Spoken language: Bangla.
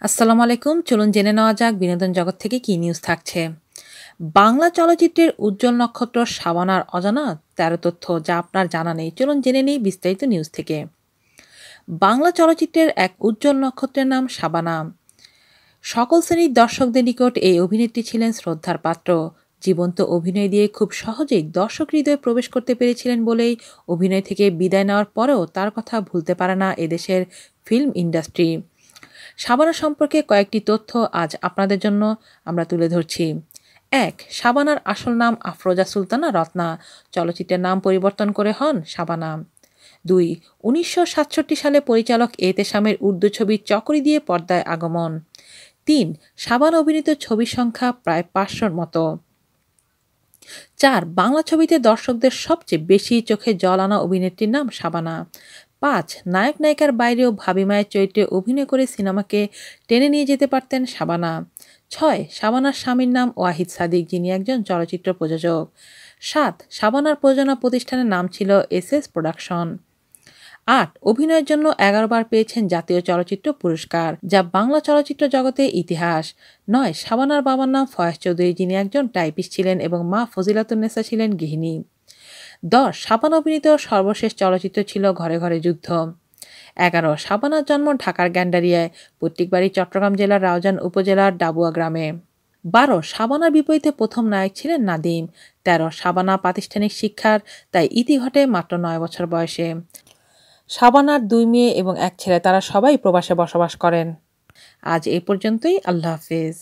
আসসালামু আলাইকুম। চলুন জেনে নেওয়া যাক বিনোদন জগৎ থেকে কি নিউজ থাকছে। বাংলা চলচ্চিত্রের উজ্জ্বল নক্ষত্র শাবানার অজানা ১৩ তথ্য যা আপনার জানা নেই। চলুন জেনে নিই বিস্তারিত নিউজ থেকে। বাংলা চলচ্চিত্রের এক উজ্জ্বল নক্ষত্রের নাম শাবানা। সকল শ্রেণীর দর্শকদের নিকট এই অভিনেত্রী ছিলেন শ্রদ্ধার পাত্র। জীবন্ত অভিনয় দিয়ে খুব সহজেই দর্শক হৃদয়ে প্রবেশ করতে পেরেছিলেন বলেই অভিনয় থেকে বিদায় নেওয়ার পরেও তার কথা ভুলতে পারে না এদেশের ফিল্ম ইন্ডাস্ট্রি। শাবানা সম্পর্কে কয়েকটি তথ্য আজ আপনাদের জন্য আমরা তুলে ধরছি। ১. শাবানার আসল নাম আফরোজা সুলতানা রত্না। চলচ্চিত্রের নাম পরিবর্তন করে হন শাবানা। ২. ১৯৬৭ সালে পরিচালক এতেশামের উর্দু ছবি চকরি দিয়ে পর্দায় আগমন। ৩. শাবানা অভিনীত ছবির সংখ্যা প্রায় ৫০০'র মতো। ৪. বাংলা ছবিতে দর্শকদের সবচেয়ে বেশি চোখে জল আনা অভিনেত্রীর নাম শাবানা। ৫. নায়ক নায়িকার বাইরেও ভাবি মায়ের চরিত্রে অভিনয় করে সিনেমাকে টেনে নিয়ে যেতে পারতেন শাবানা। ৬. শাবানার স্বামীর নাম ওয়াহিদ সাদিক, যিনি একজন চলচ্চিত্র প্রযোজক। ৭. শাবানার প্রযোজনা প্রতিষ্ঠানের নাম ছিল এসএস প্রোডাকশন। ৮. অভিনয়ের জন্য ১১ বার পেয়েছেন জাতীয় চলচ্চিত্র পুরস্কার, যা বাংলা চলচ্চিত্র জগতে ইতিহাস। ৯. শাবানার বাবার নাম ফয়েজ চৌধুরী, যিনি একজন টাইপিস্ট ছিলেন এবং মা ফজিলাতুন্নেসা ছিলেন গৃহিণী। ১০. শাবানা অভিনীত সর্বশেষ চলচ্চিত্র ছিল ঘরে ঘরে যুদ্ধ। ১১. শাবানার জন্ম ঢাকার গ্যান্ডারিয়ায়, পৈতৃক বাড়ি চট্টগ্রাম জেলার রাউজান উপজেলার ডাবুয়া গ্রামে। ১২. শাবানার বিপরীতে প্রথম নায়ক ছিলেন নাদিম। ১৩. শাবানা প্রাতিষ্ঠানিক শিক্ষার তাই ইতি ঘটে মাত্র ৯ বছর বয়সে। শাবানার ২ মেয়ে এবং ১ ছেলে, তারা সবাই প্রবাসে বসবাস করেন। আজ এই পর্যন্তই। আল্লাহ হাফেজ।